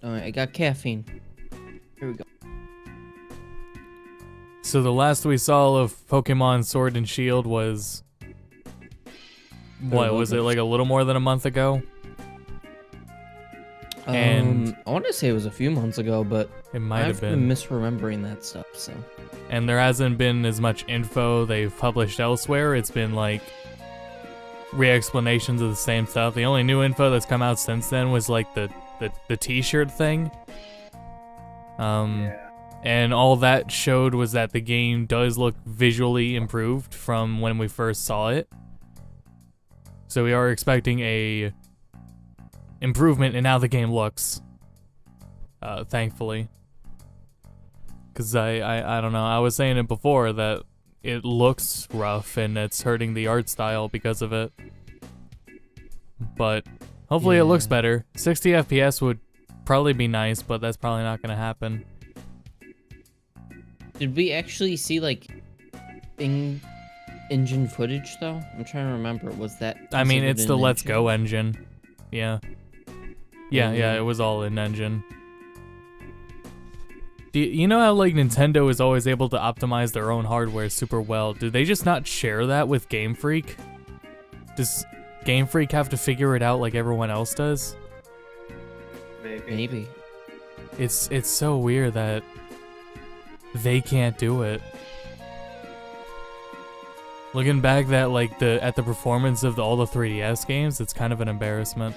Alright, I got caffeine. Here we go. So the last we saw of Pokemon Sword and Shield was... What, was it like a little more than a month ago? And I want to say it was a few months ago, but it might have I've been misremembering that stuff, so. And there hasn't been as much info they've published elsewhere. It's been like re-explanations of the same stuff. The only new info that's come out since then was like the t-shirt thing. And all that showed was that the game does look visually improved from when we first saw it. So we are expecting a improvement in how the game looks, thankfully. Because I don't know, I was saying it before that it looks rough and it's hurting the art style because of it. But hopefully it looks better. 60 FPS would probably be nice, but that's probably not going to happen. Did we actually see, like, engine footage, though? I'm trying to remember. Was that... I mean, it's the Let's Go engine. Yeah. Yeah, it was all in engine. You know how, like, Nintendo is always able to optimize their own hardware super well? Do they just not share that with Game Freak? Does Game Freak have to figure it out like everyone else does? Maybe. It's so weird that they can't do it. Looking back at the performance of all the 3DS games, it's kind of an embarrassment.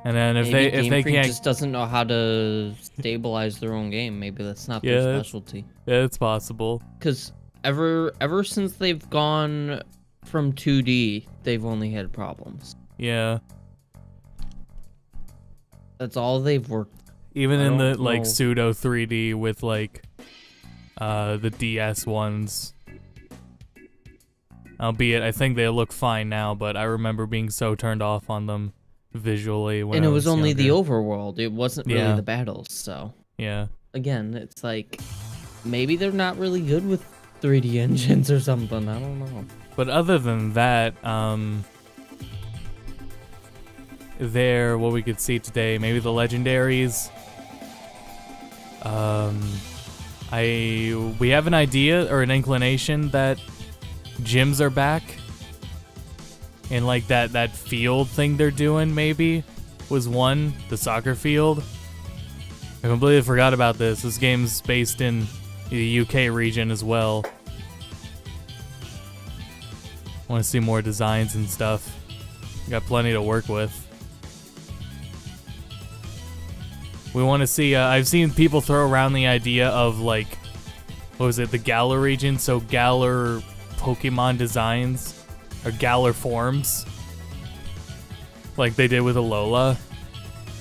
And then if they can't, just doesn't know how to stabilize their own game. Maybe that's not their specialty. Yeah, it's possible. Because ever since they've gone from 2D, they've only had problems. Yeah. That's all they've worked. Even in the like pseudo 3D with like the DS ones. Albeit I think they look fine now, but I remember being so turned off on them visually when and I it was only younger. the overworld. It wasn't really the battles, so. Yeah. Again, it's like maybe they're not really good with 3D engines or something. I don't know. But other than that, what we could see today, maybe the legendaries. We have an idea or an inclination that gyms are back. And like that field thing they're doing maybe was one, the soccer field. I completely forgot about this. This game's based in the UK region as well. Want to see more designs and stuff. Got plenty to work with. We want to see, I've seen people throw around the idea of like, what was it, the Galar region? So Galar Pokemon designs, or Galar forms. Like they did with Alola.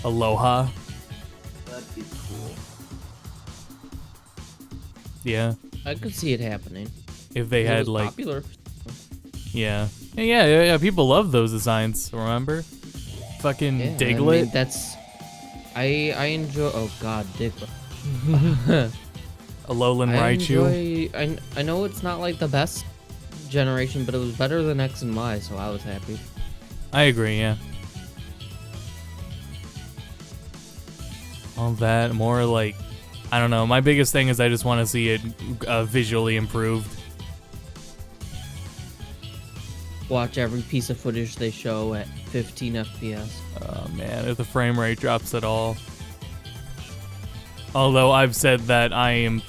Aloha. That'd be cool. Yeah. I could see it happening. If they had like... popular. Yeah. Yeah, people love those designs, remember? Fucking Diglett. I mean, that's... I enjoy... Oh god, Diglett. Alolan Raichu. I know it's not like the best generation, but it was better than X and Y, so I was happy. I agree, yeah. All that, more like... I don't know, my biggest thing is I just want to see it visually improved. Watch every piece of footage they show at 15 FPS. Oh man, if the frame rate drops at all. Although I've said that I am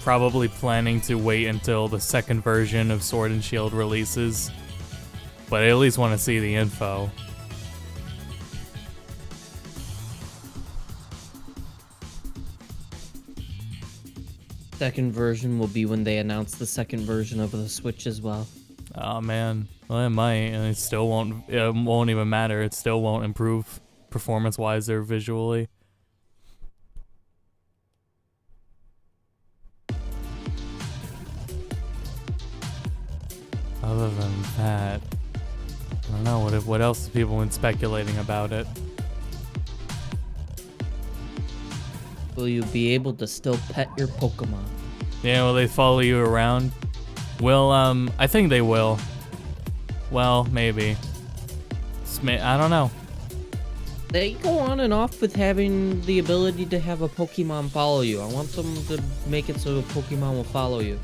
probably planning to wait until the second version of Sword and Shield releases. But I at least want to see the info. Second version will be when they announce the second version of the Switch as well. Oh man, well it might, and it still won't. It won't even matter. It still won't improve performance-wise or visually. Other than that, I don't know what else have people been speculating about it. Will you be able to still pet your Pokemon? Yeah, will they follow you around? Well, I think they will. Well, maybe. I don't know. They go on and off with having the ability to have a Pokemon follow you. I want them to make it so a Pokemon will follow you.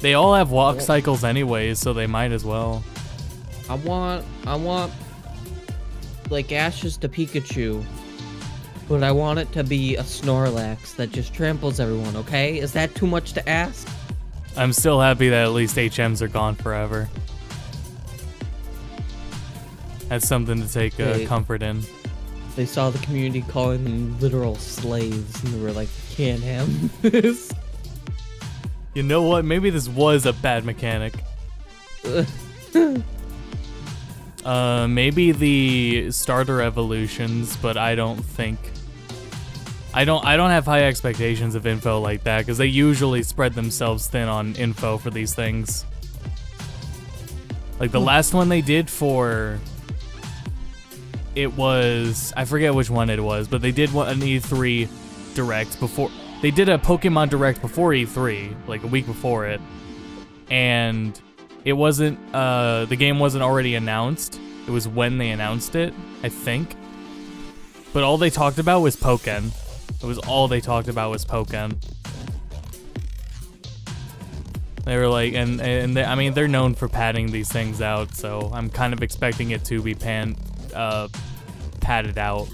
They all have walk cycles anyways, so they might as well. I want like Ash's to Pikachu, but I want it to be a Snorlax that just tramples everyone, okay? Is that too much to ask? I'm still happy that at least HMs are gone forever. That's something to take comfort in. They saw the community calling them literal slaves, and they were like, can't have this. You know what? Maybe this was a bad mechanic. Maybe the starter evolutions, but I don't think. I don't have high expectations of info like that because they usually spread themselves thin on info for these things. Like the last one they did for. It was, I forget which one it was, but they did an E3 Direct before. They did a Pokemon Direct before E3, like a week before it, and it wasn't. The game wasn't already announced. It was when they announced it, I think. But all they talked about was Pokken. It was all they talked about was Pokken. They were like, and they, I mean, they're known for padding these things out, so I'm kind of expecting it to be padded out.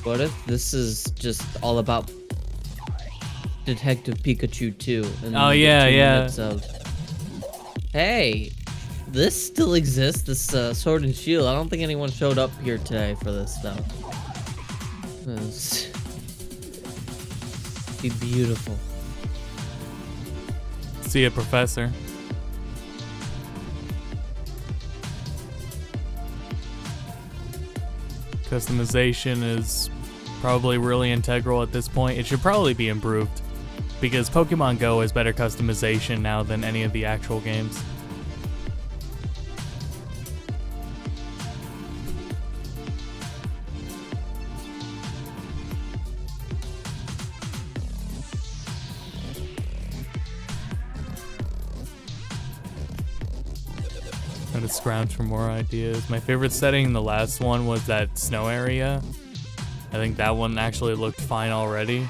What if this is just all about Detective Pikachu 2? And Oh yeah, yeah. Of, hey, this still exists. This Sword and Shield. I don't think anyone showed up here today for this stuff. Be beautiful. See ya, Professor. Customization is probably really integral at this point. It should probably be improved because Pokemon Go has better customization now than any of the actual games. Gotta scrounge for more ideas. My favorite setting in the last one was that snow area. I think that one actually looked fine already,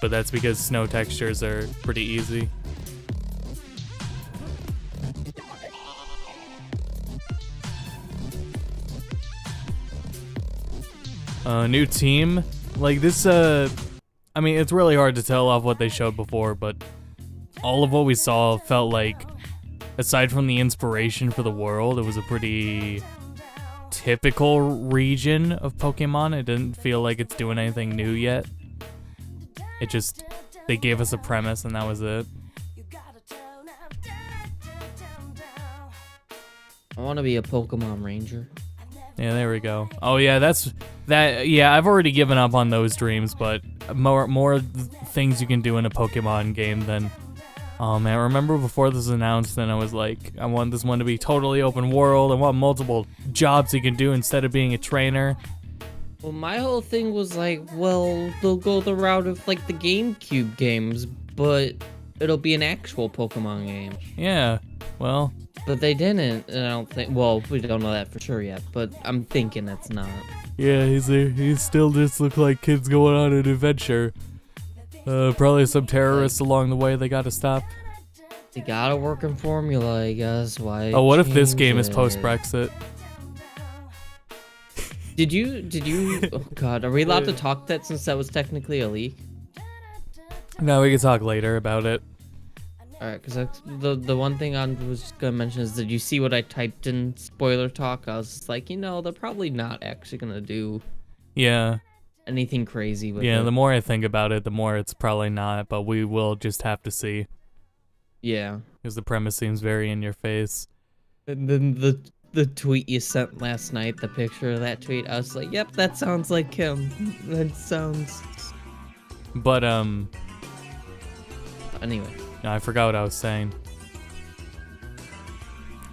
but that's because snow textures are pretty easy. New team. Like this, I mean, it's really hard to tell off what they showed before, but all of what we saw felt like, aside from the inspiration for the world, it was a pretty typical region of Pokemon. It didn't feel like it's doing anything new yet. It just, they gave us a premise and that was it. I want to be a Pokemon Ranger. Yeah, there we go. Oh yeah, yeah, I've already given up on those dreams, but more things you can do in a Pokemon game than. Oh man, remember before this was announced, then I was like, I want this one to be totally open world. I want multiple jobs you can do instead of being a trainer. Well, my whole thing was like, well, they'll go the route of like the GameCube games, but it'll be an actual Pokemon game. Yeah, well. But they didn't, and I don't think, well, we don't know that for sure yet, but I'm thinking it's not. Yeah, he still just look like kids going on an adventure. Probably some terrorists along the way they gotta stop. They got a working formula, I guess. Why? Oh, what if this game is post-Brexit? Did you? Oh God, are we allowed to talk that since that was technically a leak? No, we can talk later about it. All right, because the one thing I was just gonna mention is, did you see what I typed in spoiler talk? I was just like, they're probably not actually gonna do. Yeah. Anything crazy with it. Yeah, the more I think about it, the more it's probably not, but we will just have to see. Yeah. Because the premise seems very in your face. And then the tweet you sent last night, the picture of that tweet, I was like, yep, that sounds like him. That sounds... But, Anyway. No, I forgot what I was saying.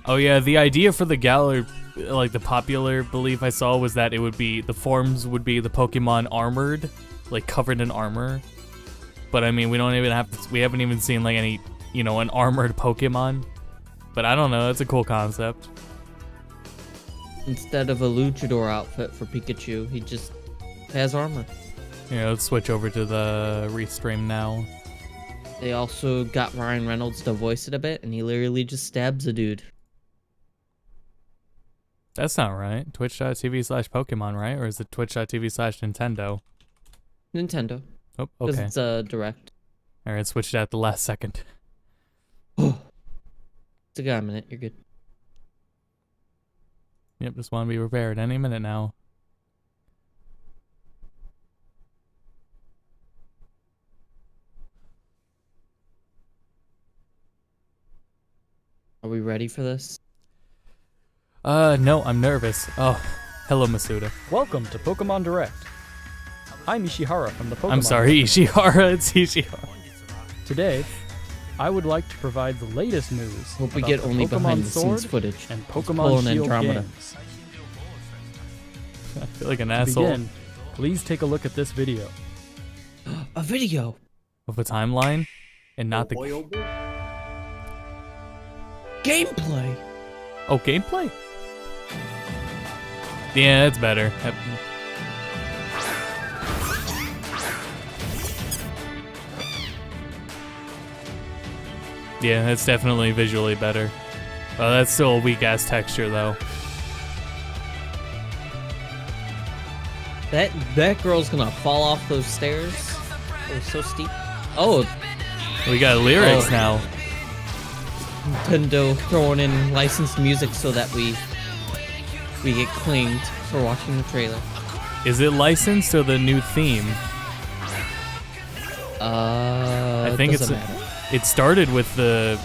Oh yeah, the idea for the gallery, like the popular belief I saw was that it would be, the forms would be the Pokemon armored, like covered in armor. But I mean, we haven't even seen like any, an armored Pokemon. But I don't know, it's a cool concept. Instead of a luchador outfit for Pikachu, he just has armor. Yeah, let's switch over to the restream now. They also got Ryan Reynolds to voice it a bit, and he literally just stabs a dude. That's not right. Twitch.tv/Pokemon, right? Or is it Twitch.tv/Nintendo? Nintendo. Oh, Because okay. it's a direct. Alright, switched at the last second. It's a guy minute, you're good. Yep, just want to be prepared any minute now. Are we ready for this? No, I'm nervous. Oh, hello, Masuda. Welcome to Pokemon Direct. I'm Ishihara from the Pokemon. I'm sorry, Ishihara. It's Ishihara. Today, I would like to provide the latest news. Hope we about get the only Pokemon behind the Sword scenes footage. and Let's pull Pokemon an Shield Andromeda. games. I feel like an To asshole. begin, please take a look at this video. A video! With a timeline, and not the boy, oh boy. Gameplay! gameplay. Yeah, that's better. Yeah, that's definitely visually better. Oh, that's still a weak ass texture though. That girl's gonna fall off those stairs. It was so steep. Oh, We got lyrics Oh. now. Nintendo throwing in licensed music so that we get claimed for watching the trailer. Is it licensed or the new theme? I think doesn't matter. it started with the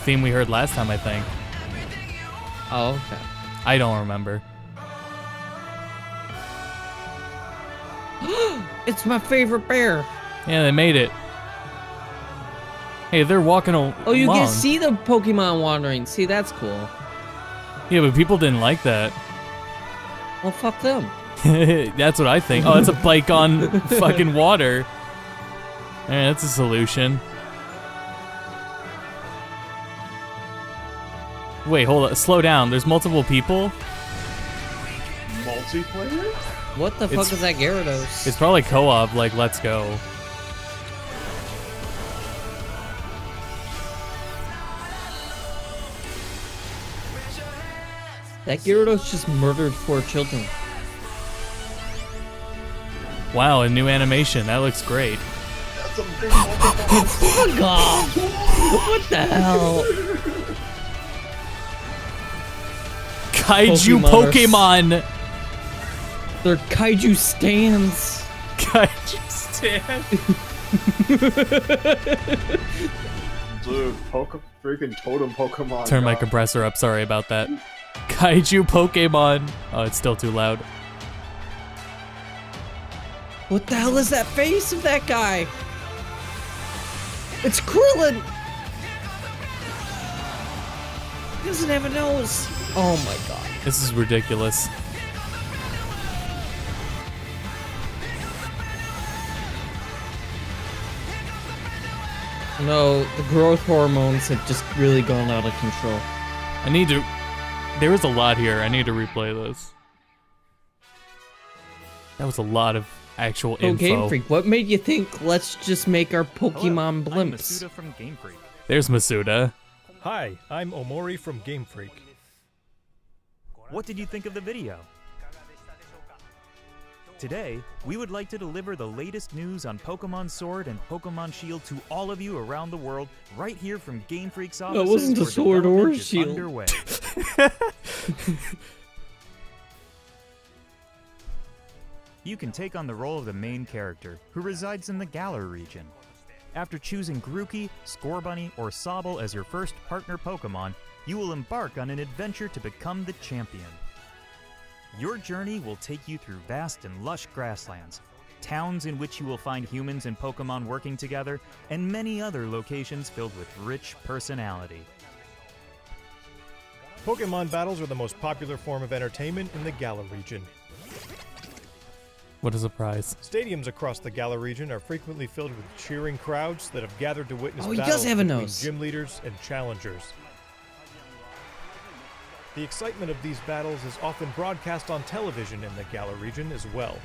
theme we heard last time, I think. Oh, okay. I don't remember. It's my favorite bear. Yeah, they made it. Hey, they're walking along. Oh, you can see the Pokemon wandering. See, that's cool. Yeah, but people didn't like that. Well, fuck them. That's what I think. Oh, it's a bike on fucking water. Yeah, that's a solution. Wait, hold on. Slow down. There's multiple people. Multiplayer? What the fuck It's- is that Gyarados? It's probably co-op, like, let's go. That Gyarados just murdered 4 children. Wow, a new animation. That looks great. That's a big Pokemon. Fuck off! What the hell? Kaiju Pokemon Pokemon! They're kaiju stands. Kaiju stand. Dude, freaking totem Pokemon. Turn my God. compressor up. Sorry about that. Kaiju Pokemon. Oh, it's still too loud. What the hell is that face of that guy? It's Krillin! He doesn't have a nose. Oh my god. This is ridiculous. No, the growth hormones have just really gone out of control. I need to... There was a lot here. I need to replay this. That was a lot of actual Oh, info. Game Freak, what made you think let's just make our Pokemon I'm blimps? Masuda from Game Freak. There's Masuda. Hi, I'm Omori from Game Freak. What did you think of the video? Today, we would like to deliver the latest news on Pokemon Sword and Pokemon Shield to all of you around the world, right here from Game Freak's offices. wasn't a where sword or development a is shield. underway. You can take on the role of the main character, who resides in the Galar region. After choosing Grookey, Scorbunny, or Sobble as your first partner Pokemon, you will embark on an adventure to become the champion. Your journey will take you through vast and lush grasslands, towns in which you will find humans and Pokemon working together, and many other locations filled with rich personality. Pokemon battles are the most popular form of entertainment in the Galar region. What a surprise. Stadiums across the Galar region are frequently filled with cheering crowds that have gathered to witness Oh, he does battles have a between nose. gym leaders and challengers. The excitement of these battles is often broadcast on television in the Galar region as well.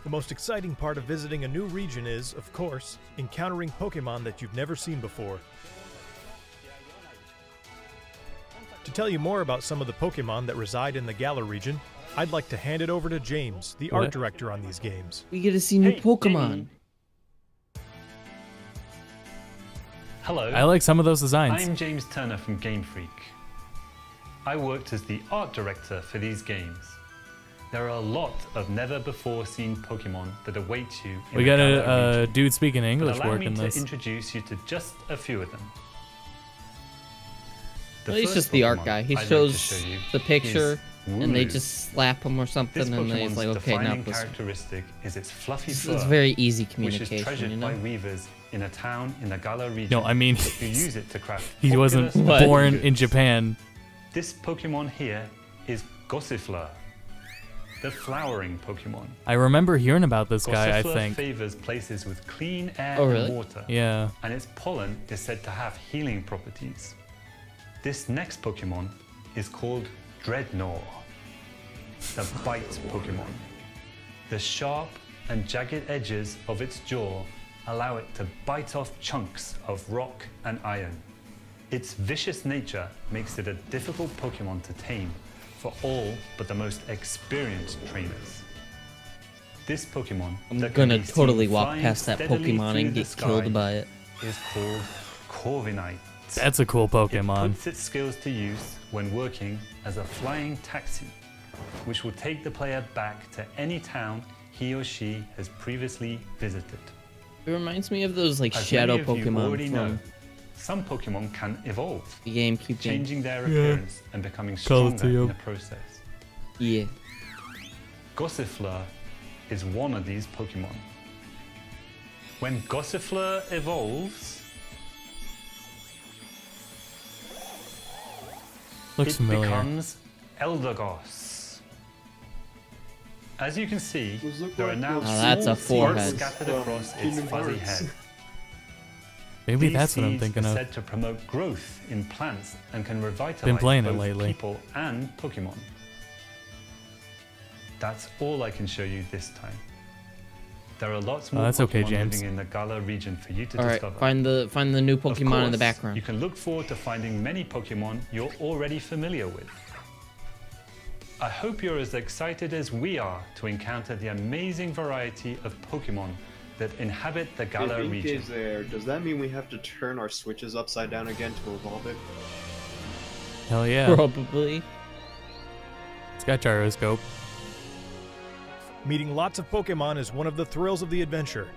The most exciting part of visiting a new region is, of course, encountering Pokemon that you've never seen before. To tell you more about some of the Pokemon that reside in the Galar region, I'd like to hand it over to James, the art director on these games. We get to see new Pokemon. Hello. I like some of those designs. I'm James Turner from Game Freak. I worked as the art director for these games. There are a lot of never-before-seen Pokemon that await you in We the got Galar a region. dude speaking English But allow working me to this. introduce you to just a few of them. The Well, he's first just the art Pokemon guy. He I'd like to shows show you the picture, is and they Wooloo. just slap him or something, This and then he's Pokemon's like, okay, now defining this. characteristic is its fluffy It's fur, very easy which is communication, treasured you by know? weavers in a town in the Galar region. No, I mean, who use it to craft he wasn't popular What? sporting born goods. in Japan. This Pokemon here is Gossifleur, the flowering Pokemon. I remember hearing about this guy, I Gossifleur think. favors places with clean air Oh, and really? water, Yeah. and its pollen is said to have healing properties. This next Pokemon is called Dreadnought, the bite Pokemon. The sharp and jagged edges of its jaw allow it to bite off chunks of rock and iron. Its vicious nature makes it a difficult Pokemon to tame for all but the most experienced trainers. This Pokemon I'm that can gonna be seen totally walk flying past that steadily Pokemon through and the get sky killed by it. is called Corviknight. That's a cool It Pokemon. puts its skills to use when working as a flying taxi, which will take the player back to any town he or she has previously visited. It reminds me of those like As shadow many of you Pokemon already know, from some Pokemon can evolve, the GameCube game. changing their Yeah. appearance and becoming Call it to stronger you. in the process. Yeah. Gossifleur is one of these Pokemon. When Gossifleur evolves, Looks it familiar. becomes Eldegoss. As you can see, Those look there are like now those that's a small forehead. seeds scattered across its Kingdom fuzzy Hearts. head. Maybe These that's what I'm seeds thinking are of. said to promote growth in plants and can revitalize Been playing it both lately. people and Pokemon. That's all I can show you this time. There are lots more that's okay, Pokemon James. living in the Galar region for you to All right, discover. find the new Of Pokemon in the course, background. You can look forward to finding many Pokemon you're already familiar with. I hope you're as excited as we are to encounter the amazing variety of Pokemon that inhabit the Galar If Ink region. is there, does that mean we have to turn our switches upside down again to evolve it? Hell yeah. Probably. It's got gyroscope. Meeting lots of Pokemon is one of the thrills of the adventure.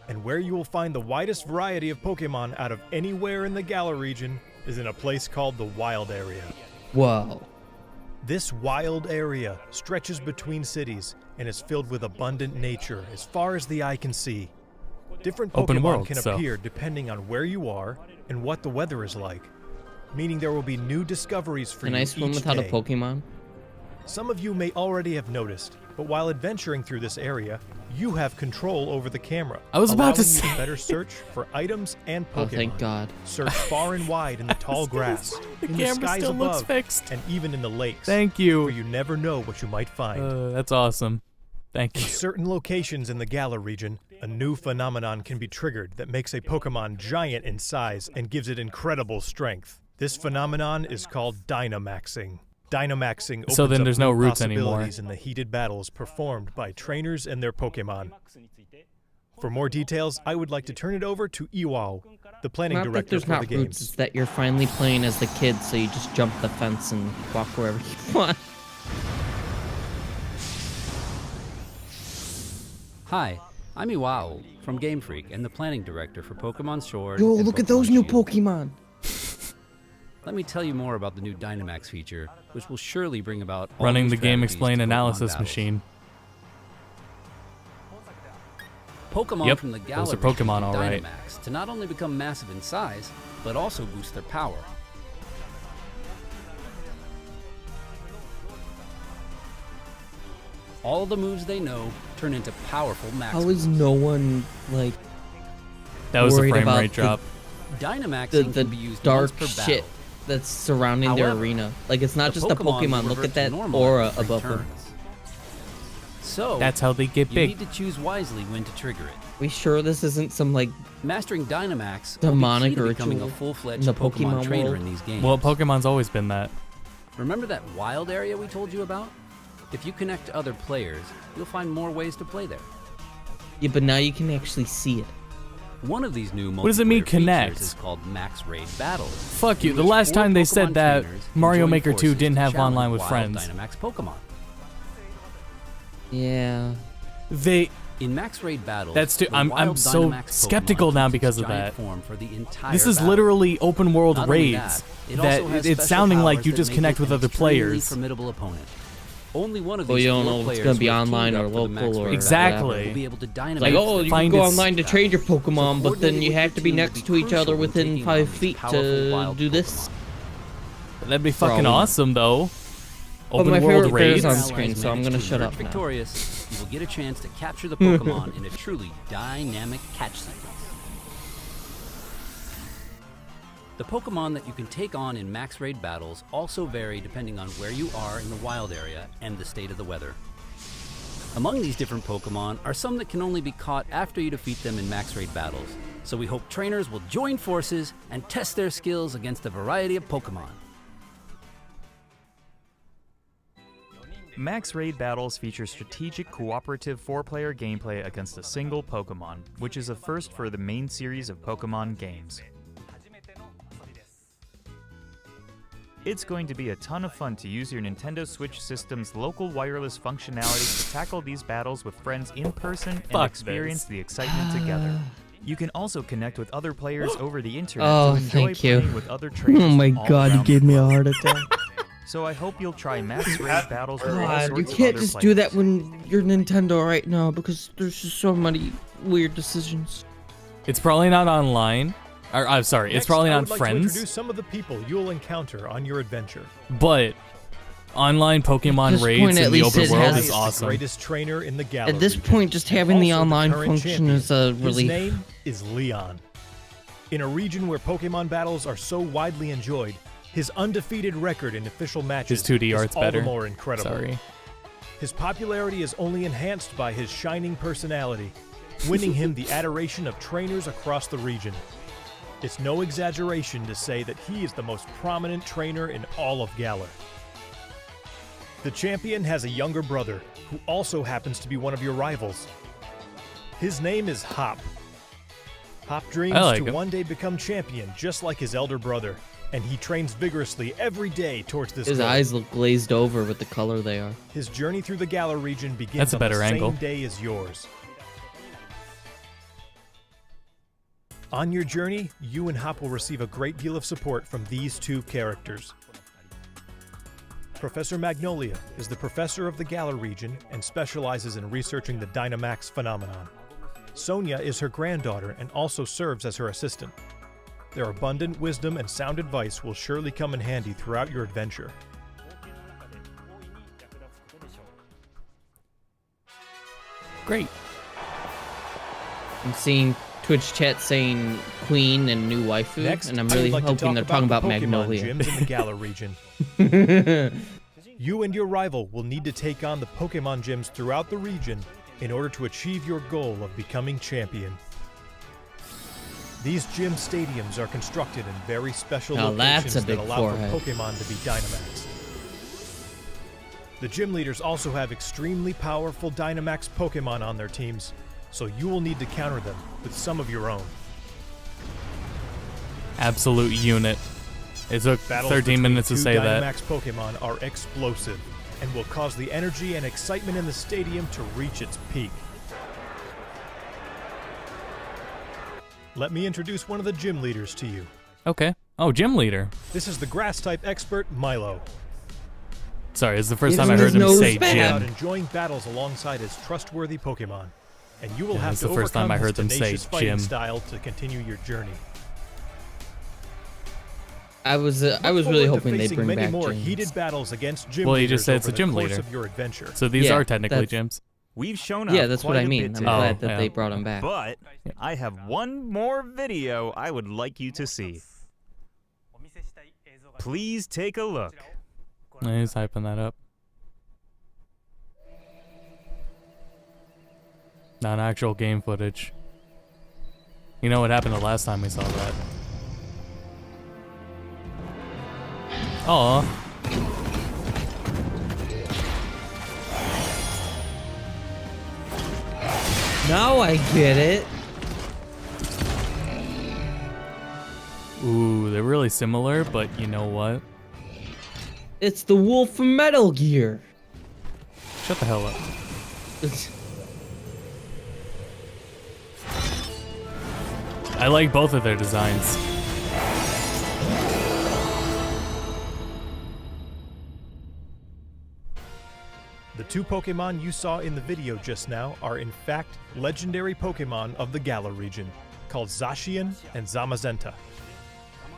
And where you will find the widest variety of Pokemon out of anywhere in the Galar region is in a place called the Wild Area. Whoa. This wild area stretches between cities and is filled with abundant nature as far as the eye can see. Different Open Pokemon world, can so. appear depending on where you are and what the weather is like, meaning there will be new discoveries for Can you I swim each without a day. Pokemon? Some of you may already have noticed, but while adventuring through this area, you have control over the camera. I was about to allowing you say. better search for items and Pokemon. Oh, thank God. Search far and wide in the tall grass, The in the camera skies still looks above, fixed. and even in the lakes, Thank where you. you never know what you might find. That's awesome. Thank In you. certain locations in the Galar region, a new phenomenon can be triggered that makes a Pokemon giant in size and gives it incredible strength. This phenomenon is called Dynamaxing. Dynamaxing opens So then up there's no new roots anymore. possibilities in the heated battles performed by trainers and their Pokemon. For more details, I would like to turn it over to Iwao, the planning Not that director there's for not the roots, games. it's that you're finally playing as the kid, so you just jump the fence and walk wherever you want. Hi, I'm Iwao from Game Freak and the planning director for Pokemon Sword. Yo, and look at Pokemon those new Shield. Pokemon. Let me tell you more about the new Dynamax feature, which will surely bring about all Running new the game strategies explain to Pokemon analysis battles. machine. Pokemon Yep, from the those Galar are region Pokemon, need all right. Dynamax to not only become massive in size, but also boost their power. All the moves they know turn into powerful max How is no one like That was the worried frame about rate drop. Dynamaxing the can be used dark once per shit battle. that's surrounding their However, arena. Like, it's not the just the Pokemon Pokemon. will Look revert at to that normal aura after 3 above them. turns. So That's how they get you big. need to choose wisely when to trigger it. We sure this isn't some, like, Mastering Dynamax demonic will be key to becoming a ritual full-fledged in the Pokemon Pokemon trainer world? in these games. Well, Pokemon's always been that. Remember that wild area we told you about? If you connect to other players, you'll find more ways to play there. Yeah, but now you can actually see it. One of these new What does it mean, multiplayer connect? features is called Max Raid Battles. Fuck you. in The which last 4 time they Pokemon said that trainers Mario join Maker 2 forces didn't to have challenge online with wild friends. Dynamax Pokemon. Yeah. They In Max Raid Battles, That's too- the I'm wild so Dynamax skeptical Pokemon now keeps because its of giant that. form for the entire This is battle. literally open world Not only raids it that also has it's special sounding like powers you that just make connect it with an other extremely players. formidable opponent. Only one of Well, these you don't 4 know if it's players gonna be who have online teamed or up for the local Max or Raid Exactly. battle will be able to It's dynamite like, oh, you can Find go its- online to trade your Pokemon, but then you coordinating have with to be your team next will to be each other crucial when within taking on 5 these feet powerful to wild do this. Pokemon. That'd be For all fucking we know. awesome, though. But Open my world favorite player is raids. on Allies screen, so I'm manage gonna to shut emerge up now. victorious, you will get a chance to capture the Pokemon in a truly dynamic catch sequence. The Pokemon that you can take on in Max Raid battles also vary depending on where you are in the wild area and the state of the weather. Among these different Pokemon are some that can only be caught after you defeat them in Max Raid battles, so we hope trainers will join forces and test their skills against a variety of Pokemon. Max Raid Battles feature strategic cooperative 4-player gameplay against a single Pokemon, which is a first for the main series of Pokemon games. It's going to be a ton of fun to use your Nintendo Switch system's local wireless functionality to tackle these battles with friends in person and Fuck experience this. the excitement together. You can also connect with other players over the internet Oh, to enjoy thank you. playing with other trainers Oh my from all god, you around gave the me a world. heart attack. So I hope you'll try Max Raid Battles with all God, sorts you of can't other just players. do that when you're Nintendo right now because there's just so many weird decisions. It's probably not online. Or, I'm sorry, it's Next, probably I not would like to friends. introduce some of the people you'll encounter on your adventure. But online Pokemon this raids point, at in the least open it world has- is Is the awesome. greatest trainer in the gallery. At this point, just having the Also online current function champion. is a His relief. name is Leon. In a region where Pokemon battles are so widely enjoyed, his undefeated record in official matches His 2D is art's all better. the more incredible. Sorry. His popularity is only enhanced by his shining personality, winning him the adoration of trainers across the region. It's no exaggeration to say that he is the most prominent trainer in all of Galar. The champion has a younger brother, who also happens to be one of your rivals. His name is Hop. Hop dreams I like to him. one day become champion, just like his elder brother, and he trains vigorously every day towards this His goal. eyes look glazed over with the color they are. His journey through the Galar region begins That's a on better the angle. same day as yours. On your journey, you and Hop will receive a great deal of support from these two characters. Professor Magnolia is the professor of the Galar region and specializes in researching the Dynamax phenomenon. Sonia is her granddaughter and also serves as her assistant. Their abundant wisdom and sound advice will surely come in handy throughout your adventure. Great. I'm seeing Twitch chat saying queen and new waifu, Next, and I'm I really would like hoping to they're talk talking about the Pokemon Magnolia. gyms in the Galar region. You and your rival will need to take on the Pokemon gyms throughout the region in order to achieve your goal of becoming champion. These gym stadiums are constructed in very special Now that's locations a big that allow forehead. for Pokemon to be Dynamaxed. The gym leaders also have extremely powerful Dynamax Pokemon on their teams, so you will need to counter them with some of your own. Absolute unit. It took Battles 13 between minutes to two say that. Dynamax Pokemon are explosive and will cause the energy and excitement in the stadium to reach its peak. Let me introduce one of the gym leaders to you. Okay. Oh, gym leader. This is the grass-type expert, Milo. Sorry, it's the first He time I doesn't heard have him his say nose back. Out gym. enjoying battles alongside his trustworthy Pokemon, and you will Yeah, have it's to the first time overcome I heard his them say tenacious fighting gym. style to continue your journey. I was Look really forward to hoping they'd facing bring many back more gyms. heated battles against gym Well, you leaders just said it's over a gym the course leader. of your adventure. So these Yeah, are technically that's- gyms. We've shown Yeah, off that's what quite I a mean. bit I'm today, glad that yeah. they brought him back. but I have one more video I would like you to see. Please take a look. He's hyping that up. Not actual game footage. You know what happened the last time we saw that? Aw. Now I get it. Ooh, they're really similar, but you know what? It's the wolf from Metal Gear. Shut the hell up. It's- I like both of their designs. The two Pokemon you saw in the video just now are in fact legendary Pokemon of the Galar region, called Zacian and Zamazenta.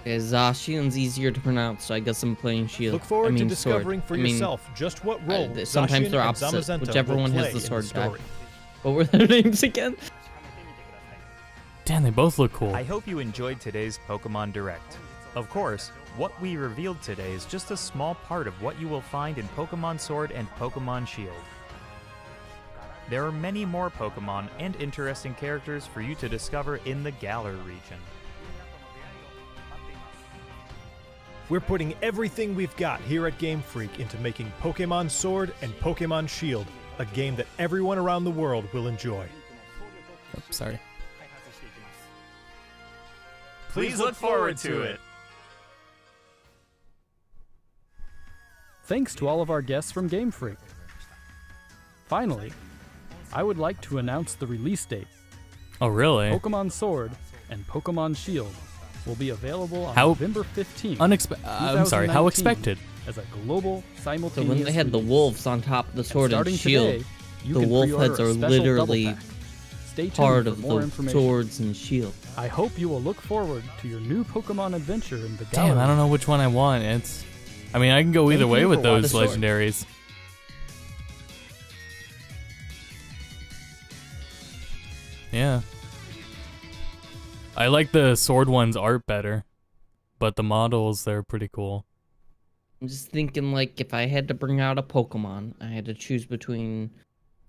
Okay, Zacian's easier to pronounce, so I guess I'm playing Shield. Look forward I mean, to discovering sword. for I mean, yourself just what role sometimes Zacian they're and opposite, Zamazenta whichever will one play has the in sword guy. story. What were their names again? Damn, they both look cool. I hope you enjoyed today's Pokemon Direct. Of course, what we revealed today is just a small part of what you will find in Pokemon Sword and Pokemon Shield. There are many more Pokemon and interesting characters for you to discover in the Galar region. We're putting everything we've got here at Game Freak into making Pokemon Sword and Pokemon Shield a game that everyone around the world will enjoy. Oh, sorry. Please look forward to it. Thanks to all of our guests from Game Freak. Finally, I would like to announce the release date. Oh, really? Pokemon Sword and Pokemon Shield will be available on How November 15th. I'm sorry, how 2019 expected? As a global So simultaneous when they had the release. wolves on top of the sword and Starting shield, today, you the can wolf pre-order heads a are special literally double pack. Stay tuned part for of more the information. swords and shield. I hope you will look forward to your new Pokemon adventure in the Damn, gallery. I don't know which one I want. I mean, I can go either Thank way you with for those watching. legendaries. Yeah. I like the sword one's art better, but the models, they're pretty cool. I'm just thinking, like, if I had to bring out a Pokemon, I had to choose between,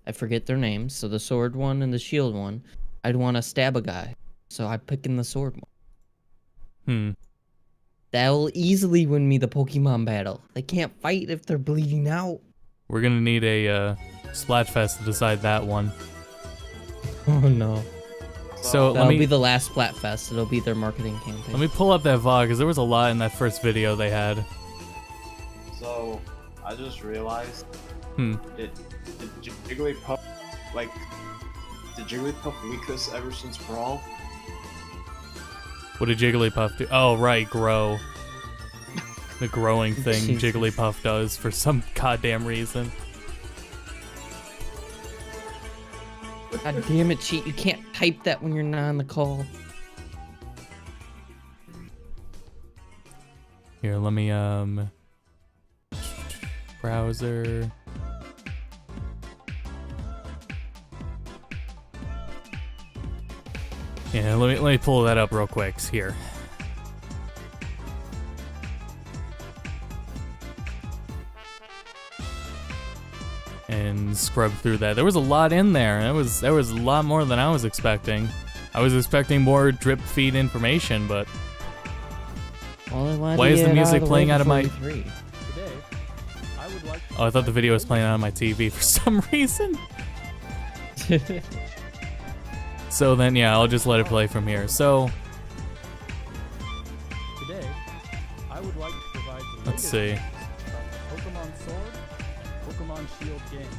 I forget their names, so the sword one and the shield one, I'd want to stab a guy, so I'm picking the sword one. Hmm. That will easily win me the Pokemon battle. They can't fight if they're bleeding out. We're gonna need a Splatfest to decide that one. Oh no. So That'll let be me the last Splatfest. It'll be their marketing campaign. pull up that VOD because there was a lot in that first video they had. So, I just realized Hmm. did Jigglypuff, like, did Jigglypuff weak this ever since Brawl? What did Jigglypuff do? Oh, right, grow. The growing thing Jesus. Jigglypuff does for some goddamn reason. God damn it, cheat! You can't type that when you're not on the call. Here, let me browser. Yeah, let me pull that up real quick here. And scrub through that. There was a lot in there. There was a lot more than I was expecting. I was expecting more drip feed information, but why is the music playing out of my? Today, I would like to Oh, I thought the video was playing out on my TV for some reason. So then, yeah, I'll just let it play from here. So Today, I would like to provide the let's latest see. news about the Pokemon Sword and Pokemon Shield games.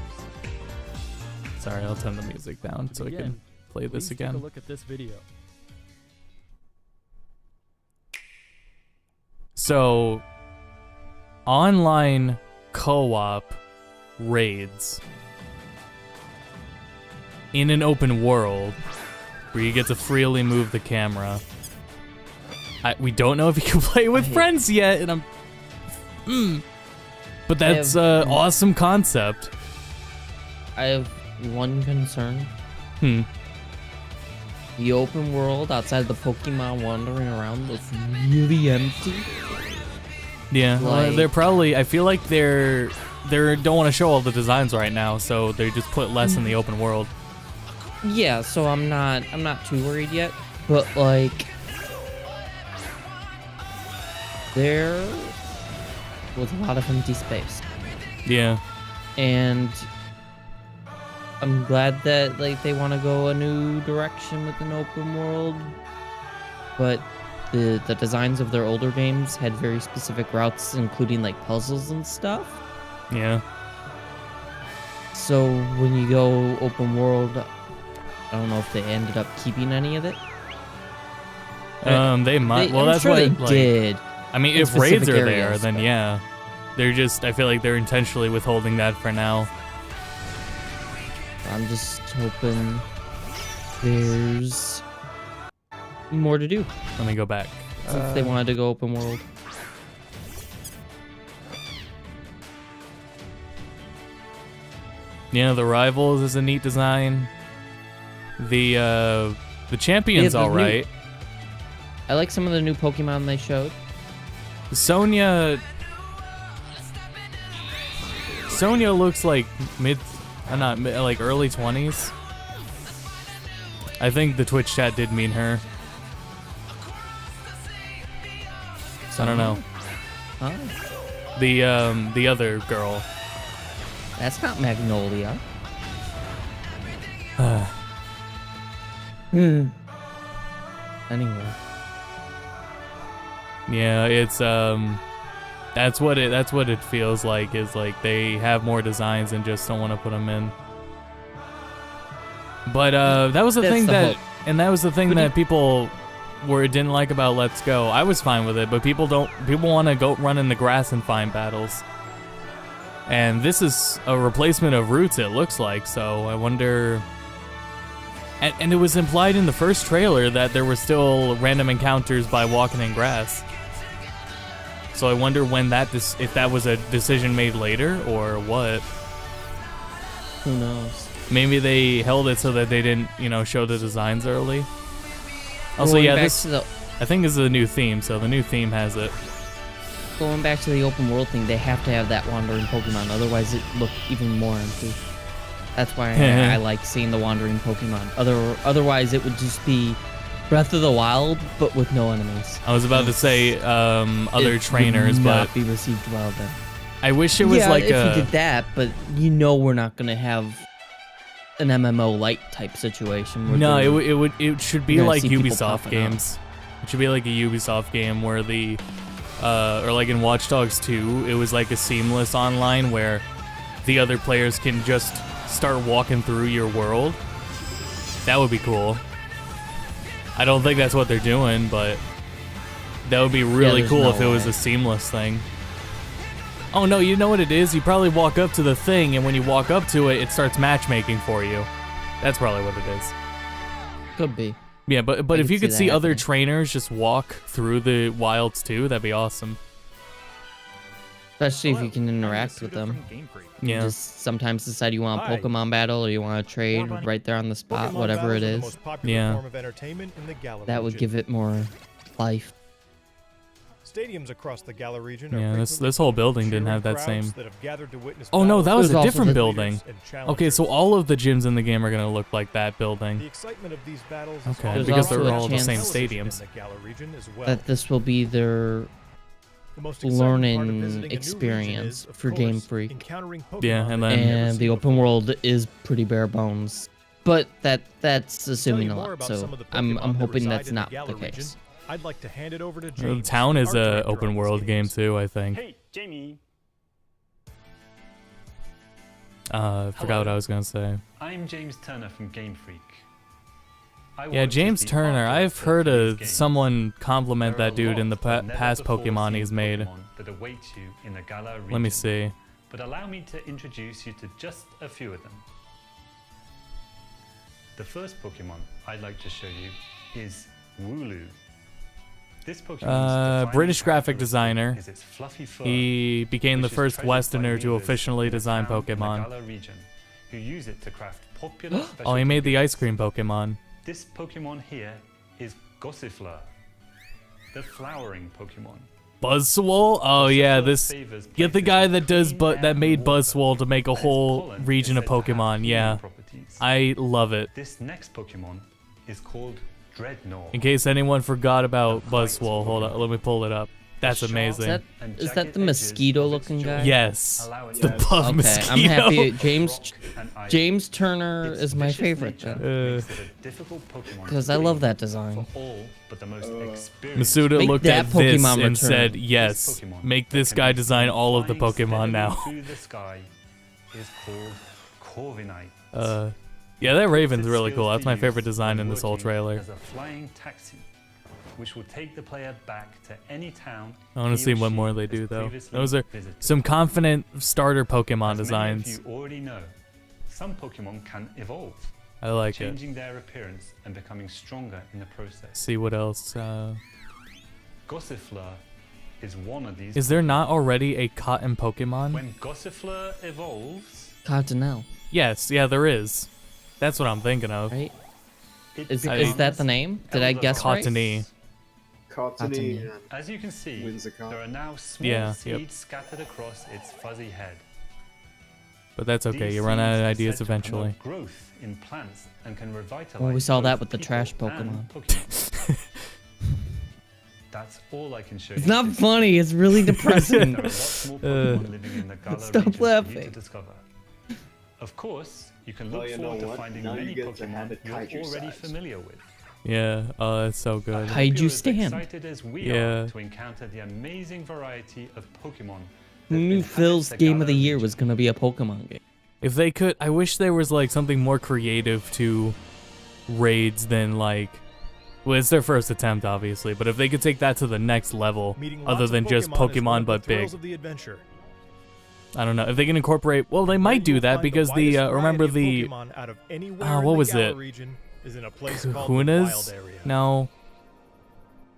Sorry, I'll turn the music down To so we begin, can play this please again. Take a look at this video. So, online co-op raids in an open world where you get to freely move the camera. We don't know if you can play with friends yet, and but that's have- awesome concept. I have one concern. Hmm. The open world outside the Pokemon wandering around looks really empty. Yeah, well, Like- they're probably. I feel like they don't want to show all the designs right now, so they just put less in the open world. Yeah, so I'm not too worried yet. But like, there was a lot of empty space, Yeah. and I'm glad that like they want to go a new direction with an open world. But the designs of their older games had very specific routes, including like puzzles and stuff. Yeah. So when you go open world, I don't know if they ended up keeping any of it. They might. Well, I'm that's sure what they like, did. I mean, in if raids specific are there, areas, then but- yeah. They're just. I feel like they're intentionally withholding that for now. I'm just hoping there's more to do Let me go back. if they wanted to go open world. Yeah, the rivals is a neat design. The champion's Yeah, the all new- right. I like some of the new Pokemon they showed. Sonya looks like like early 20s. I think the Twitch chat did mean her. I don't know. Huh? The other girl. That's not Magnolia. Anyway. Yeah, it's that's what it feels like, is like they have more designs and just don't want to put them in. But that was the That's thing the that hope. and that was the thing But that people didn't like about Let's Go. I was fine with it, but people want to go run in the grass and find battles. And this is a replacement of Roots, it looks like, so I wonder. And it was implied in the first trailer that there were still random encounters by walking in grass. So I wonder when if that was a decision made later or what. Who knows? Maybe they held it so that they didn't, show the designs early. Also, Going yeah, back this to the- I think this is a new theme, so the new theme has it. Going back to the open world thing, they have to have that wandering Pokemon, otherwise it looked even more empty. That's why I like seeing the wandering Pokemon. Otherwise it would just be Breath of the Wild, but with no enemies. I was about to say other It trainers, would not but be received well then. I wish it was like if a. you did that, but we're not gonna have an MMO light type situation. Where No, they're- it should be You're gonna like see people Ubisoft popping up. games. It should be like a Ubisoft game where or like in Watch Dogs 2, it was like a seamless online where the other players can just start walking through your world. That would be cool. I don't think that's what they're doing, but that would be really there's cool no if it was way. a seamless thing. Oh no, you know what it is? You probably walk up to the thing, and when you walk up to it, it starts matchmaking for you. That's probably what it is. Could be. Yeah, but I if could you could see see that other happening. trainers just walk through the wilds too, that'd be awesome. Especially if Hello, you can I'm interact with Yasuda them. from Game Freak. Yeah. Just sometimes decide you want a Hi. Pokemon battle or you want to trade Scorbunny. right there on the spot, Pokemon whatever it battles are the is. most popular Yeah. form of entertainment in the Galar That would region. give it more life. Stadiums across the Galar region Yeah, are this frequently whole filled with building didn't cheering have that crowds same- that have gathered to witness Oh no, that battles was a There's also different the- building. leaders and Okay, so challengers. all of the gyms in the game are gonna look like that The building. excitement of these battles is Okay, There's because also they're a all the same chance- stadiums. in the Galar region as well. That this will be their The most exciting part of learning visiting a new region experience is, of for Game course, Freak. encountering Yeah, Pokemon and that then- you've never and seen the open before. world is pretty bare bones. But that's assuming you a more lot, about so some of the I'm Pokemon that hoping reside that's in the not Galar the region. case. I'd like to hand it over to The James, town is art a director on open these world game games. too, I think. Hey, Jamie. Forgot what I was gonna say. I'm James Turner from Game Freak. I Yeah, work as James the Turner. art I've director heard for these of games. someone compliment There are that dude in the lots of past never-before-seen Pokemon he's made. Pokemon that await you in the Galar region. Let me see. But allow me to introduce you to just a few of them. The first Pokemon I'd like to show you is Wooloo. This Pokemon's British defining graphic characteristic designer. is its fluffy fur, He became the which is first treasured by Westerner to weavers officially in the design town in the Pokemon. Galar region. who use it to craft popular Oh, he made the ice cream Pokemon. This Pokemon here is Gossifleur, the flowering Pokemon. Buzzwole? Oh yeah, this. Favors Get the places guy with that does clean that air made and water, Buzzwole to make a and its whole pollen is region of said to have Pokemon. healing Yeah, properties. I love it. This next Pokemon is called Dreadnought. In case anyone forgot about Buzzwole, hold on, let me pull it up. That's amazing. Is that the mosquito-looking guy? Yes, Allow it it's the to buff Okay, mosquito. I'm happy. James and ice. James Turner Its is my vicious favorite nature then. makes it a difficult Pokemon Because to I love breed that design. for all but the most experienced. Masuda Make looked that at this Pokemon and return. said, This "Yes, Pokemon make that this can guy be design seen all of the flying Pokemon steadily now." through the sky is called Corviknight. Yeah, that Raven's Its really skills cool. to That's my use favorite design when in this whole working trailer. As a flying taxi, which will take the player back to any town. I want to he see or what she more they has do though. previously Those are visited. some confident starter Pokemon As designs. many of you already know, some Pokemon can evolve, I like it. changing their appearance and becoming stronger in the process. See what else. Gossifleur is one of these. Is there not already a cotton Pokemon? When Gossifleur evolves, Cottonelle, Yes, yeah, there is. That's what I'm thinking of. right? it Is becomes that the name? Did I guess right? Cottony. Cottony Cottony. and As you can see, Whimsicott. there are now small Yeah, seeds yep. scattered across its fuzzy head. But that's okay. These You run out of seeds are ideas said to promote eventually. Growth in plants and can revitalize. Well, we saw that both with the people trash and Pokemon. Pokemon. That's all I can show It's you. not funny. It's really depressing. There are lots more Pokemon living in the Galar Stop region for you to laughing. discover. Of course, you can Well, look you know forward to what? finding Now you many get to have Pokemon it you're Kaiju already size. familiar with. Yeah, oh, that's so good. I Kaiju hope you're as stand. excited as we Yeah. are to encounter the amazing variety of Pokemon. Who that knew inhabit Phil's the game of the Galar year region. was gonna be a Pokemon game? If they could, I wish there was like something more creative to raids than like, well, it's their first attempt, obviously, but if they could take that to the next level, Meeting other lots than of just Pokemon is one Pokemon of the but big. thrills of the adventure. I don't know if they can incorporate. Well, they might do You'll that find because widest the remember variety the of Pokemon out of anywhere in what the was Galar it? region is in a place called the Kahunas? Wild Area. No,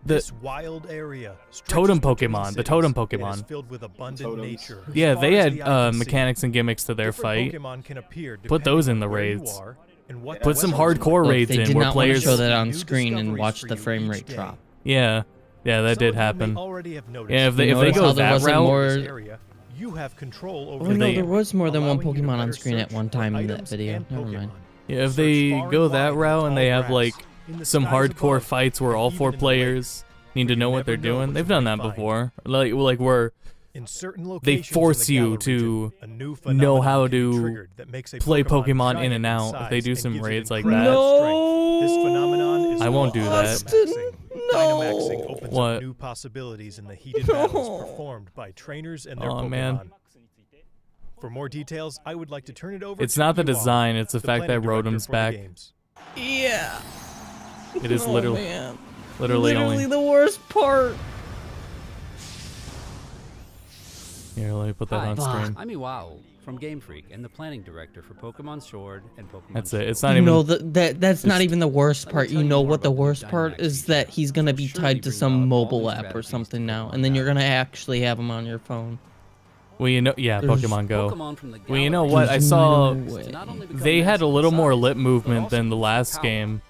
the This wild area stretches Totem between Pokemon, the cities Totem and is Pokemon. filled with abundant Totems. nature. As Yeah, far they as had the eye can see, mechanics and gimmicks to their different fight. Pokemon can appear Put those depending in the on where you raids. are and what Put the some weather is hardcore like. raids they in did where not want to players. show that New on screen and discoveries watch for the you frame each rate day. drop. Yeah, that Some did of you may happen. already have noticed Yeah, if they You notice go how there that wasn't route, more- this area, you have control over Oh the no, they- there was more than one allowing you to Pokemon on better screen at search one for time in that items video. and Never Pokemon. mind. Yeah, if Search they far and go wide that in route and tall they have grass, like in the some skies hardcore above, fights where and all even four in the players need to where you know what never they're know doing. what They've you done may that find. before. Like where In certain they locations in force the you Galar to region, a new know phenomenon how can be to triggered that makes a play Pokemon giant in and out if they size do and some gives it raids like incredible that. strength. This phenomenon is I won't called do that. Dynamaxing. Dynamaxing opens What? up new possibilities in the heated battles performed by trainers and their Aw, Pokemon. man. For more details, I would like to turn it over It's to not the you all, design, it's the fact planning that director Rotom's for the back. games. Yeah. It is Oh, literally man. literally Literally only. the worst part. Here, let me put that Hi, on screen. I'm Iwao from Game Freak and the planning director for Pokemon Sword and Pokemon That's it. Shield. It's not You even. know that's not even the worst Let me part. tell You you know more what the about the worst part Dynamax is feature. that he's gonna be Surely tied to bring some about all mobile new app or strategies something to now, Pokemon and then you're Battle. gonna actually have him on your phone. Well, you know, yeah, There's Pokemon Go. Pokemon from the Well, you Galar know what? I There's saw no way. to not only become they had a massive little in more size, lip but movement also than the boost last power. game.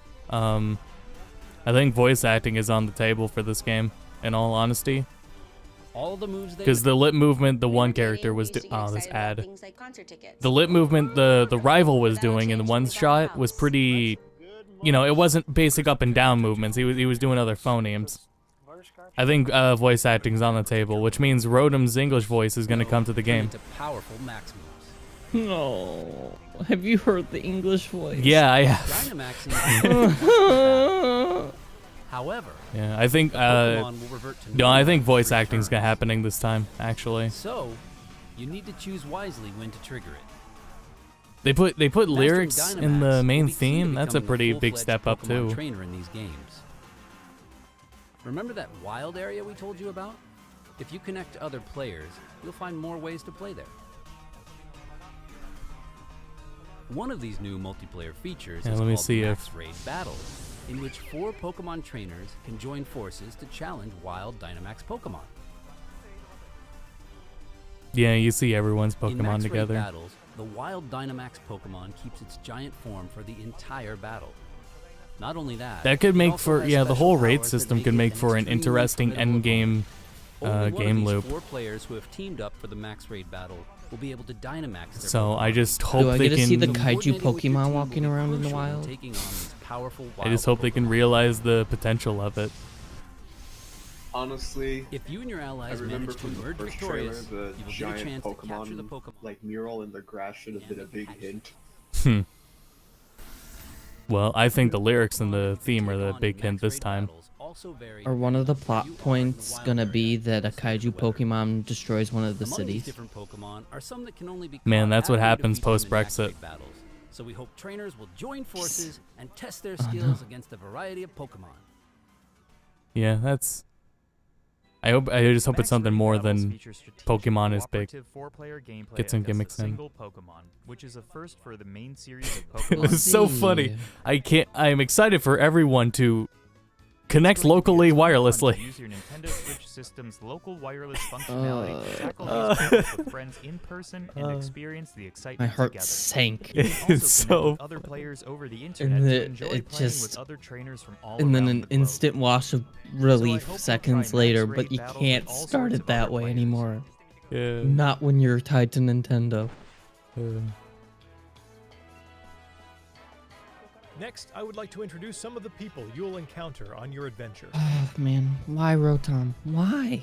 I think voice acting is on the table for this game. In all honesty, All the moves they because the lip movement the one character was this ad. The lip movement the rival was doing in one shot was pretty, you know, it wasn't basic up and down movements. He was doing other phonemes. I think voice acting's on the table, which means Rotom's English voice is gonna come to the turn game. into powerful max moves. No. Have you heard the English voice? Yeah, I have. Dynamaxing. However, Yeah, I think Pokemon will revert to no, I normal think after voice each acting's turn. happening this time. Actually, So, you need to choose wisely when to trigger it. they put Mastering lyrics in Dynamax the will main be key to theme. That's a becoming pretty big full-fledged step up Pokemon too. Trainer in these games. Remember that wild area we told you about? If you connect to other players, you'll find more ways to play there. One of these new multiplayer features Yeah, is let me called see Max if- Raid Battles, in which 4 Pokemon trainers can join forces to challenge wild Dynamax Pokemon. Yeah, you see everyone's In Pokemon max raid together. battles, the wild Dynamax Pokemon keeps its giant form for the entire battle. Not only that, That could it make also for, has yeah, the special whole raid powers that system make could it make for an extremely interesting formidable end game opponent. Only one game of these loop. 4 players who have teamed up for the max raid battle will be able to Dynamax their So I Pokemon. just Do hope I they get to see the can. kaiju Coordinating with your Pokemon team walking will be around in the crucial wild? taking on these powerful I just wild hope they can Pokemon. realize the potential of it. Honestly, If you and your I allies remember manage to from the emerge first trailer, victorious, the you will get a giant chance to capture the Pokemon Pokemon. like mural in the grass should have been a big hint. Well, I think the lyrics and the theme are the big hint this time. Are one of the plot points gonna be that a kaiju Pokemon destroys one of the Among these cities? different Pokemon are some that can only be Man, caught that's what after you happens defeat them in post-Brexit. max raid battles. So we hope trainers will join forces and test their skills against a variety of Pokemon. Yeah, that's. I just hope it's something more than Pokemon is big. Get some gimmicks in. Pokemon, which is a first for the main series of Pokemon. This is so funny. I'm excited for everyone to connect locally wirelessly. Use your Nintendo Switch system's local wireless functionality to tackle these battles with friends in person and experience the My excitement heart together. sank. You can also It's connect so. with other players over the internet And to enjoy it playing just, with other trainers from all and then around an the globe. instant wash of So I relief hope you'll seconds try later, max but raid you battles can't with all start sorts it of that other way players. anymore. Yeah. Not when you're tied to Nintendo. Next, I would like to introduce some of the people you'll encounter on your adventure. Oh man, why Rotom? Why?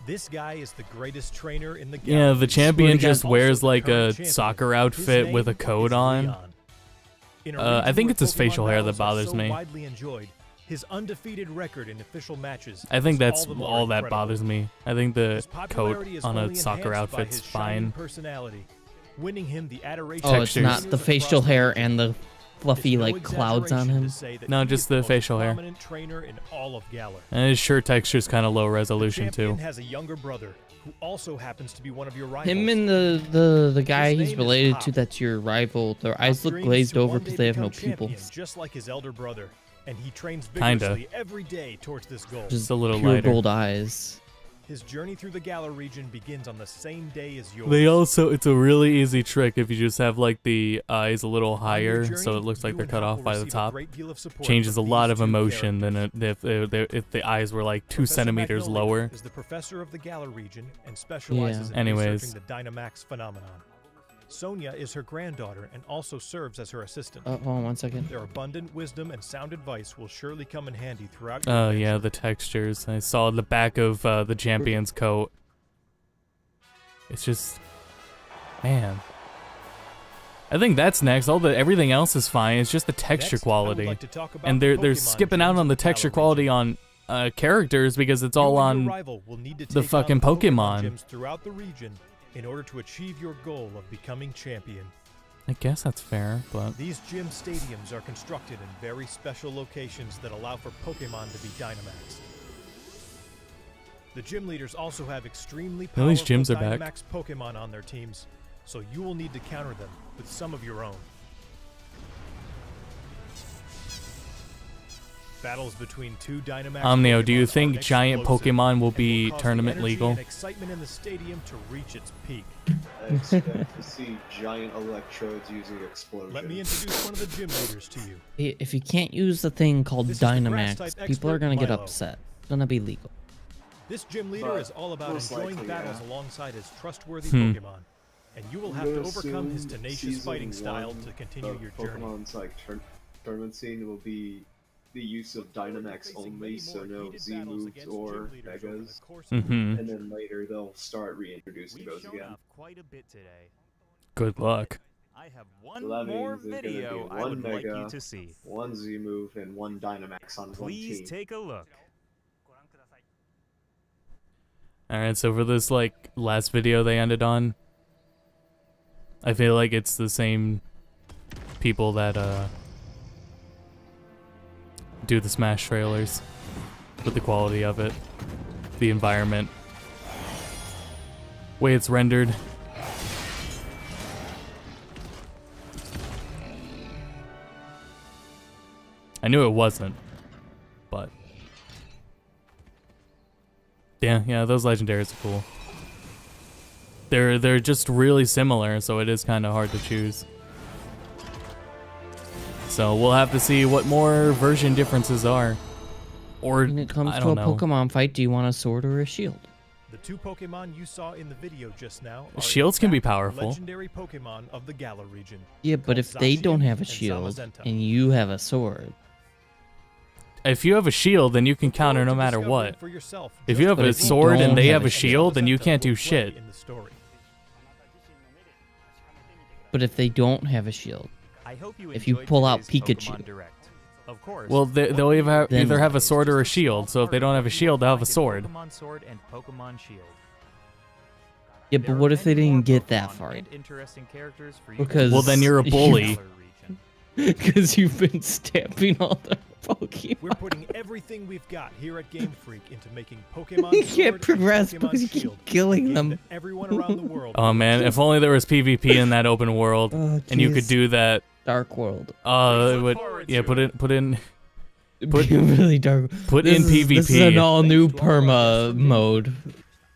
This guy is the greatest trainer in the Yeah, galaxy. the champion just Also wears the like current a champion. soccer His outfit with a name coat is on. Leon. In a I region think where it's his Pokemon facial hair that battles are bothers so me. widely enjoyed, his undefeated record in official matches I think is that's all the more all that incredible. bothers me. I think the His coat popularity is on only a soccer enhanced by outfit's his shining fine. personality, winning him the adoration Oh, of it's not trainers the facial across the hair region. and the fluffy It's no like clouds on exaggeration him. to say that No, he just is the most facial hair. prominent trainer in all of Galar. And his shirt texture's kind of low The resolution champion too. has a younger brother who also happens to be one of your rivals. Him and the guy His he's name is related Hop. to that's your rival, their Hop eyes look dreams glazed to over one because day they have no become champion, pupils. just like his elder brother, and he trains Kinda. vigorously every day towards this goal. Just a little pure lighter. gold eyes. His journey through the Galar region begins on the same day as yours. They also, it's a really easy trick if you just have like the eyes a little On your higher, journey, so it looks like you they're and cut Hop off will by the receive a top. great deal of support Changes a from lot these of two emotion characters. than if the eyes were like 2 Professor centimeters Magnolia lower. is the professor of the Galar region and specializes in Anyways. researching the Dynamax phenomenon. Sonia is her granddaughter and also serves as her assistant. Hold on 1 second. Their abundant wisdom and sound advice will surely come in handy throughout your Oh adventure. yeah, the textures. I saw the back of the champion's coat. It's just, man. I think that's next. Everything else is fine. It's just the texture Next, I would quality, like to talk about and the they're Pokemon skipping out genes on the of the Galar texture quality region. on characters because it's You all and your on. rival will need to the take on fucking the Pokemon. gyms throughout the region in order to achieve your goal of becoming champion. I guess that's fair, but These gym stadiums are constructed in very special locations that allow for Pokemon to be Dynamaxed. The gym leaders also have extremely Well, these powerful gyms are back. Dynamax Pokemon on their teams, so you will need to counter them with some of your own. Battles between two Dynamax Omnio, do you Pokemon are think giant explosive Pokemon will and be cause the tournament energy legal? and excitement in the stadium to reach its peak. I expect to see giant electrodes using explosions. Let me introduce one of the gym leaders to you. If you can't use the thing called This is the grass Dynamax, type people are expert, gonna get Milo. upset. It's gonna be legal. This gym leader But is all about most enjoying likely, battles yeah. alongside his trustworthy Hmm. Pokemon, and you will I'm have to gonna overcome his assume tenacious season fighting style one to continue of your journey. Pokemon's like tournament scene will be the use of Dynamax only, so no Z moves or Megas. Mm-hmm. And then later they'll start reintroducing those shown again. off quite a bit today. Good luck. I have one So that more means there's gonna be video I one would like you Mega, to see. one Z move, and one Dynamax on one Please team. take a look. All right, so for this like last video they ended on, I feel like it's the same people that do the Smash trailers with the quality of it, the environment, way it's rendered. I knew it wasn't, but yeah, those legendaries are cool. They're just really similar, so it is kind of hard to choose. So we'll have to see what more version differences are. Or When it comes I to don't a know. Pokemon fight, do you want a sword or a shield? The two Pokemon you saw in the video just now are Shields in can be fact powerful. legendary Pokemon of the Galar region. Yeah, but called if they don't Zacian have a and shield Zamazenta. and you have a sword, If you have a shield, then you can Look counter forward no to matter discovering what. for yourself If just you have But a if you sword and don't they have have a a shield, then you Zamazenta can't will do play shit. in the story. but if they don't have a shield, I hope you If you enjoyed pull out today's Pikachu. Pokemon Direct. Of course. Well, they'll either Then either have a what? sword or a shield. So if they don't have a shield, they'll have a sword. Pokemon Sword and Pokemon Shield. yeah, There but are what if they many more didn't get that Pokemon far? and interesting characters for you to Because Well, then you're a bully. Galar region. Because you've been stamping all the Pokemon. We're putting everything we've got here at Game Freak into making Pokemon You Sword can't and progress Pokemon because you keep Shield, a killing game them. that everyone around the world Oh man, if only there was PvP in that open world, Oh, and you could jeez. do that. Dark World. It would. Yeah, put in Put really dark. Put This in is- This is an PvP. all-new perma mode.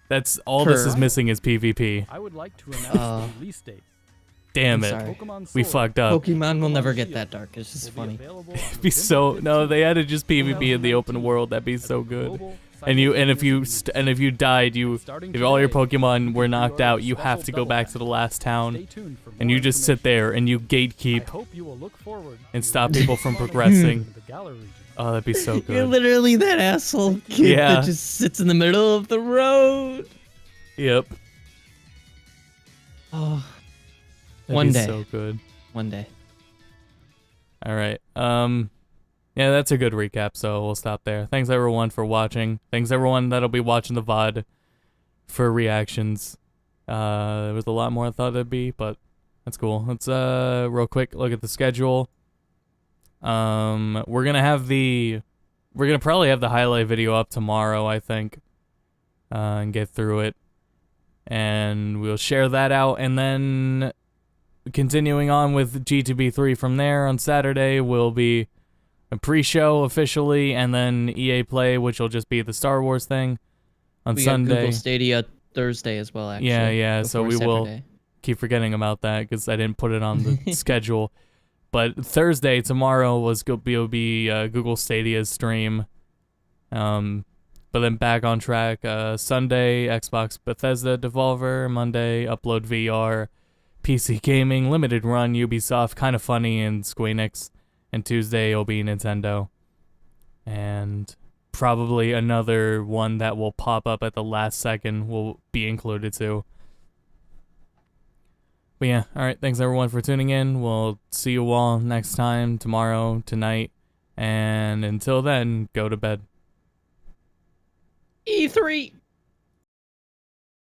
That's all this is Sure. missing is PvP. I would like to announce the release date. Damn I'm it, sorry. Pokemon we Sword fucked up. Pokemon will never Pokemon get Shield that dark. It's just will be funny. available on It'd be November so no. 15th, They added just PvP in the open 2019 world. That'd be as so a good. global And if you simultaneous if you died, you Starting if all your today, Pokemon you were can knocked pre-order out, a you have special to go double back pack. to the last Stay town, tuned for and more you just sit information. there and you I gatekeep hope you will look forward and to stop your people from Pokemon progressing. in the Galar region. Oh, that'd be so You're good. literally that asshole kid Yeah. that just sits in the middle of the road. Yep. Oh, That'd One be day. so good. one day. All right. Yeah, that's a good recap, so we'll stop there. Thanks everyone for watching. Thanks everyone that'll be watching the VOD for reactions. There was a lot more I thought it'd be, but that's cool. Let's real quick look at the schedule. We're gonna probably have the highlight video up tomorrow, I think. And get through it. And we'll share that out, and then continuing on with G2B3 from there on Saturday will be a pre-show officially, and then EA Play, which will just be the Star Wars thing on We Sunday. got Google Stadia Thursday as well, actually. Yeah, so before we will Saturday. keep forgetting about that because I didn't put it on the schedule. But Thursday, tomorrow, will be Google Stadia's stream. But then back on track. Sunday, Xbox Bethesda Devolver. Monday, Upload VR. PC Gaming, Limited Run, Ubisoft, Kinda Funny, and Squeenix. And Tuesday will be Nintendo. And probably another one that will pop up at the last second will be included too. But yeah, alright, thanks everyone for tuning in. We'll see you all next time, tomorrow, tonight. And until then, go to bed. E3.